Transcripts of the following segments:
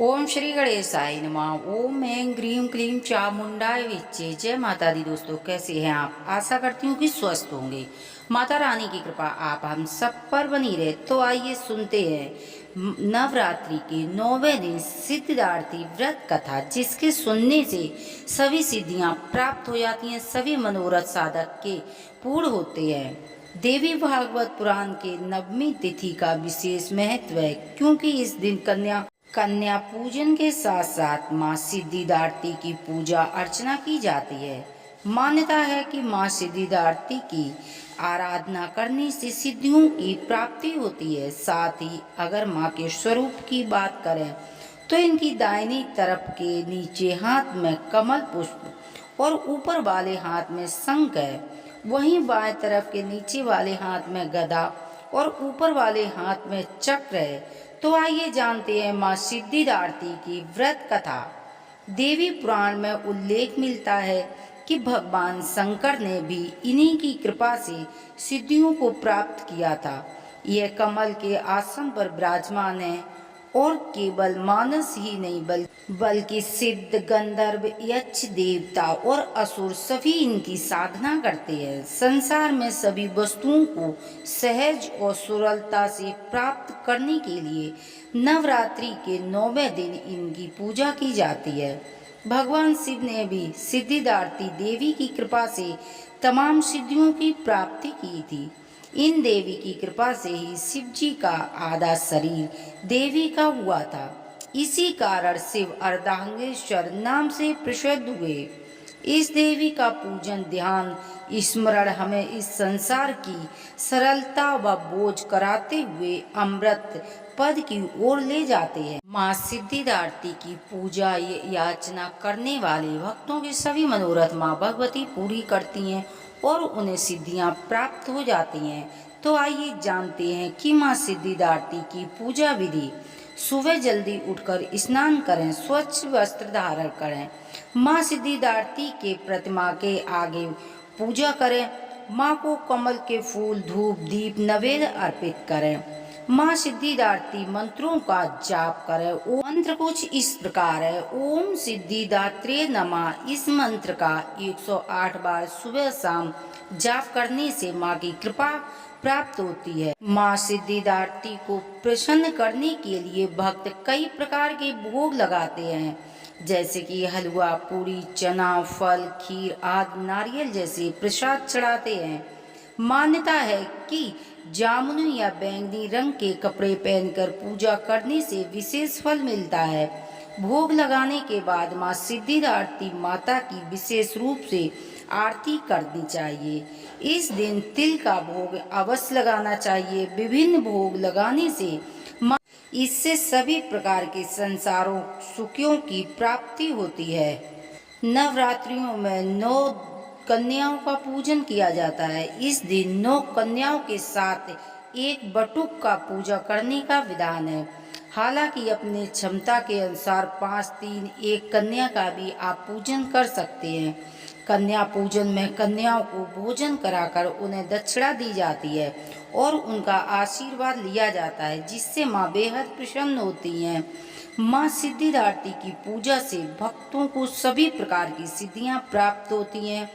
ओम श्री गणेशाय नमः। ओम ऐं ग्रीम क्लीम चामुंडाय विच्चे। जय माता दी। दोस्तों कैसे हैं आप? आशा करती हूँ कि स्वस्थ होंगे। माता रानी की कृपा आप हम सब पर बनी रहे। तो आइए सुनते हैं नवरात्रि के 9वें दिन सिद्धिदात्री व्रत कथा, जिसके सुनने से सभी सिद्धियां प्राप्त हो जाती हैं, सभी मनोरथ साधक के पूर्ण होते हैं। देवी भागवत पुराण के 9वीं तिथि का विशेष महत्व है, क्योंकि इस दिन कन्या पूजन के साथ साथ माँ सिद्धिदात्री की पूजा अर्चना की जाती है। मान्यता है कि माँ सिद्धिदात्री की आराधना करने से सिद्धियों की प्राप्ति होती है। साथ ही अगर माँ के स्वरूप की बात करें तो इनकी दाहिनी तरफ के नीचे हाथ में कमल पुष्प और ऊपर वाले हाथ में शंख है। वहीं बाएं तरफ के नीचे वाले हाथ में गदा और ऊपर वाले हाथ में चक्र है। तो आइए जानते हैं माँ सिद्धिदात्री की व्रत कथा। देवी पुराण में उल्लेख मिलता है कि भगवान शंकर ने भी इन्हीं की कृपा से सिद्धियों को प्राप्त किया था। यह कमल के आसन पर विराजमान है और केवल मानस ही नहीं बल्कि सिद्ध, गंधर्व, यक्ष, देवता और असुर सभी इनकी साधना करते हैं। संसार में सभी वस्तुओं को सहज और सरलता से प्राप्त करने के लिए नवरात्रि के 9वें दिन इनकी पूजा की जाती है। भगवान शिव ने भी सिद्धिदात्री देवी की कृपा से तमाम सिद्धियों की प्राप्ति की थी। इन देवी की कृपा से ही शिव जी का आधा शरीर देवी का हुआ था। इसी कारण शिव अर्धांगेश्वर नाम से प्रसिद्ध हुए। इस देवी का पूजन, ध्यान, स्मरण हमें इस संसार की सरलता व बोझ कराते हुए अमृत पद की ओर ले जाते हैं। माँ सिद्धिदात्री की पूजा याचना करने वाले भक्तों के सभी मनोरथ माँ भगवती पूरी करती हैं और उन्हें सिद्धियां प्राप्त हो जाती हैं। तो आइए जानते हैं कि माँ सिद्धिदात्री की पूजा विधि। सुबह जल्दी उठकर स्नान करें, स्वच्छ वस्त्र धारण करें, माँ सिद्धिदात्री के प्रतिमा के आगे पूजा करें। माँ को कमल के फूल, धूप, दीप, नैवेद्य अर्पित करें। माँ सिद्धिदात्री मंत्रों का जाप करें। वो मंत्र कुछ इस प्रकार है। ओम सिद्धिदात्रे नमः। इस मंत्र का 108 बार सुबह शाम जाप करने से माँ की कृपा प्राप्त होती है। माँ सिद्धिदात्री को प्रसन्न करने के लिए भक्त कई प्रकार के भोग लगाते हैं, जैसे कि हलवा, पूरी, चना, फल, खीर आदि नारियल जैसे प्रसाद चढ़ाते हैं। मान्यता है कि जामुनी या बैंगनी रंग के कपड़े पहनकर पूजा करने से विशेष फल मिलता है। भोग लगाने के बाद माँ सिद्धिदात्री माता की विशेष रूप से आरती करनी चाहिए। इस दिन तिल का भोग अवश्य लगाना चाहिए। विभिन्न भोग लगाने से इससे सभी प्रकार के संसारों सुखों की प्राप्ति होती है। नवरात्रियों में 9 कन्याओं का पूजन किया जाता है। इस दिन 9 कन्याओं के साथ एक बटुक का पूजा करने का विधान है। हालांकि अपनी क्षमता के अनुसार 5, 3, 1 कन्या का भी आप पूजन कर सकते हैं। कन्या पूजन में कन्याओं को भोजन कराकर उन्हें दक्षिणा दी जाती है और उनका आशीर्वाद लिया जाता है, जिससे माँ बेहद प्रसन्न होती हैं। माँ सिद्धिदात्री की पूजा से भक्तों को सभी प्रकार की सिद्धियां प्राप्त होती हैं।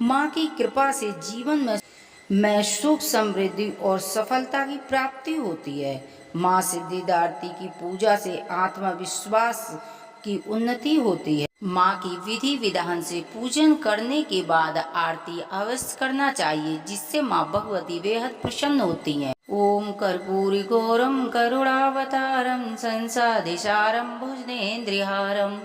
माँ की कृपा से जीवन में सुख, समृद्धि और सफलता की प्राप्ति होती है। माँ सिद्धिदात्री की पूजा से आत्मविश्वास की उन्नति होती है। माँ की विधि विधान से पूजन करने के बाद आरती अवश्य करना चाहिए, जिससे माँ भगवती बेहद प्रसन्न होती हैं। ओम कर्पूरी घोरम करुणावतारम संसादिशारम भुजनेन्द्रिहारम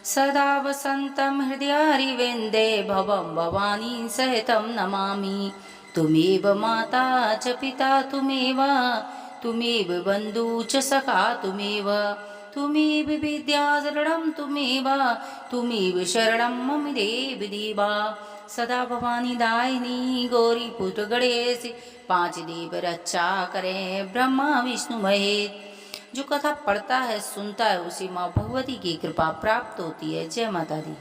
सदा वसंतम हृदयारिविन्दे भवं भवानी सहितं नमामि। तुमेव माता च पिता तुमेव बन्धु च सखा तुमेव विद्या शरणं तुमेव शरणं मम देवा। सदा भवानी दायिनी गौरी पुत्र गणेश 5 देव रक्षा करें, ब्रह्मा विष्णु महेश। जो कथा पढ़ता है, सुनता है, उसे माँ भगवती की कृपा प्राप्त होती है। जय माता दी।